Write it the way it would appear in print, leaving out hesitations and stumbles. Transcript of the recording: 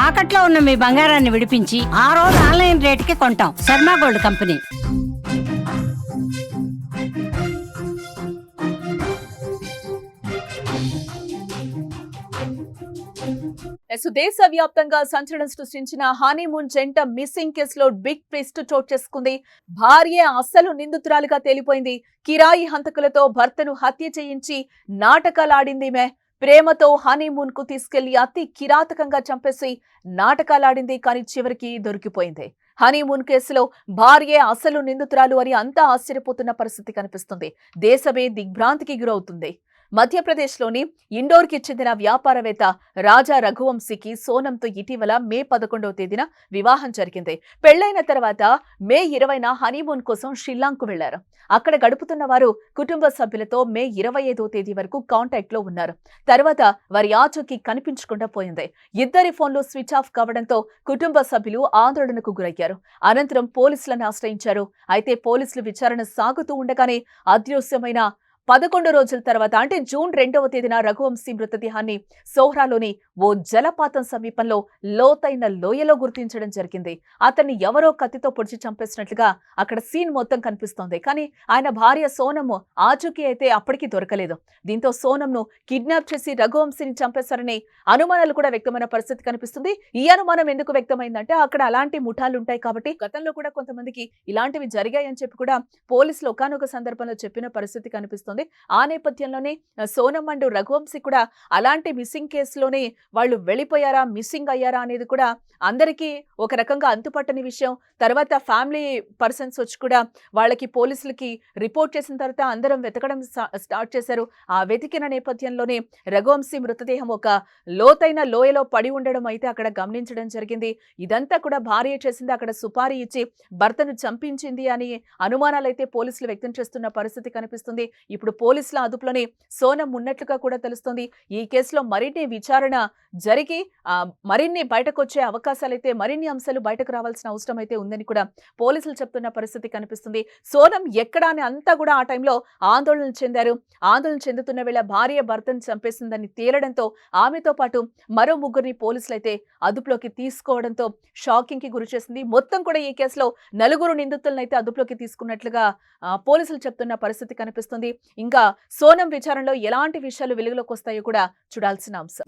తాకట్లో ఉన్న మీ బంగారాన్ని విడిపించి ఆ రోజు ఆన్లైన్ రేటుకి కొంటాం. Sharma gold company. దేశవ్యాప్తంగా సంచలనం సృష్టించిన హనీమూన్ జంట మిస్సింగ్ కేసులో బిగ్ ట్విస్ట్ చోటు చేసుకుంది. భార్య అసలు నిందితురాలుగా తేలిపోయింది. కిరాయి హంతకులతో భర్తను హత్య చేయించి నాటకాలాడింది. ప్రేమతో హనీమూన్ కు తీసుకెళ్లి అతి కిరాతకంగా చంపేసి నాటకాలాడింది. కానీ చివరికి దొరికిపోయింది. హనీమూన్ కేసులో భార్యే అసలు నిందితురాలు అని అంతా ఆశ్చర్యపోతున్న పరిస్థితి కనిపిస్తుంది. దేశమే దిగ్భ్రాంతికి గురవుతుంది. మధ్యప్రదేశ్లోని ఇండోర్కి చెందిన వ్యాపారవేత్త రాజా రఘువంశీకి సోనంతో ఇటీవల మే 11వ తేదీన వివాహం జరిగింది. పెళ్లైన తర్వాత మే 20న హనీమూన్ కోసం షిల్లాంగ్కు వెళ్లారు. అక్కడ గడుపుతున్న వారు కుటుంబ సభ్యులతో మే 25వ తేదీ వరకు కాంటాక్ట్ లో ఉన్నారు. తర్వాత వారి ఆచూకీ కనిపించకుండా పోయింది. ఇద్దరి ఫోన్లు స్విచ్ ఆఫ్ కావడంతో కుటుంబ సభ్యులు ఆందోళనకు గురయ్యారు. అనంతరం పోలీసులను ఆశ్రయించారు. అయితే పోలీసులు విచారణ సాగుతూ ఉండగానే అదృశ్యమైన 11 రోజుల తర్వాత అంటే జూన్ 2వ తేదీన రఘువంశీ మృతదేహాన్ని సోహ్రాలోని ఓ జలపాతం సమీపంలో లోతైన లోయలో గుర్తించడం జరిగింది. అతన్ని ఎవరో కత్తితో పొడిచి చంపేసినట్లుగా అక్కడ సీన్ మొత్తం కనిపిస్తోంది. కానీ ఆయన భార్య సోనమ్ ఆచూకీ అయితే అప్పటికీ దొరకలేదు. దీంతో సోనమ్ను కిడ్నాప్ చేసి రఘువంశీని చంపేశారనే అనుమానాలు కూడా వ్యక్తమైన పరిస్థితి కనిపిస్తుంది. ఈ అనుమానం ఎందుకు వ్యక్తమైందంటే అక్కడ అలాంటి ముఠాలు ఉంటాయి కాబట్టి గతంలో కూడా కొంతమందికి ఇలాంటివి జరిగాయని చెప్పి కూడా పోలీసులు ఒకానొక సందర్భంలో చెప్పిన పరిస్థితి కనిపిస్తుంది. ఆ నేపథ్యంలోనే సోనమ్ అండ్ రఘువంశీ కూడా అలాంటి మిస్సింగ్ కేసులోనే వాళ్ళు వెళ్ళిపోయారా, మిస్సింగ్ అయ్యారా అనేది కూడా అందరికీ ఒక రకంగా అంతుపట్టని విషయం. తర్వాత ఫ్యామిలీ పర్సన్స్ వచ్చి కూడా వాళ్ళకి పోలీసులకి రిపోర్ట్ చేసిన తర్వాత అందరం వెతకడం స్టార్ట్ చేశారు. ఆ వెతికిన నేపథ్యంలోనే రఘువంశీ మృతదేహం ఒక లోతైన లోయలో పడి ఉండడం అయితే అక్కడ గమనించడం జరిగింది. ఇదంతా కూడా భార్య చేసింది, అక్కడ సుపారీ ఇచ్చి భర్తను చంపించింది అని అనుమానాలు అయితే పోలీసులు వ్యక్తం చేస్తున్న పరిస్థితి కనిపిస్తుంది. ఇప్పుడు పోలీసుల అదుపులోనే సోనమ్ ఉన్నట్లుగా కూడా తెలుస్తోంది. ఈ కేసులో మరిన్ని విచారణ జరిగి మరిన్ని బయటకు వచ్చే అవకాశాలైతే మరిన్ని అంశాలు బయటకు రావాల్సిన అవసరం అయితే ఉందని కూడా పోలీసులు చెప్తున్న పరిస్థితి కనిపిస్తుంది. సోనమ్ ఎక్కడా అని అంతా కూడా ఆ టైంలో ఆందోళన చెందారు. ఆందోళన చెందుతున్న వేళ భార్య భర్తను చంపేసిందని తేలడంతో ఆమెతో పాటు మరో ముగ్గురిని పోలీసులు అయితే అదుపులోకి తీసుకోవడంతో షాకింగ్ కి గురి చేసింది. మొత్తం కూడా ఈ కేసులో 4 నిందితులను అయితే అదుపులోకి తీసుకున్నట్లుగా పోలీసులు చెప్తున్న పరిస్థితి కనిపిస్తుంది. ఇంకా సోనమ్ విచారణలో ఎలాంటి విషయాలు వెలుగులోకి వస్తాయో కూడా చూడాల్సిన అంశం.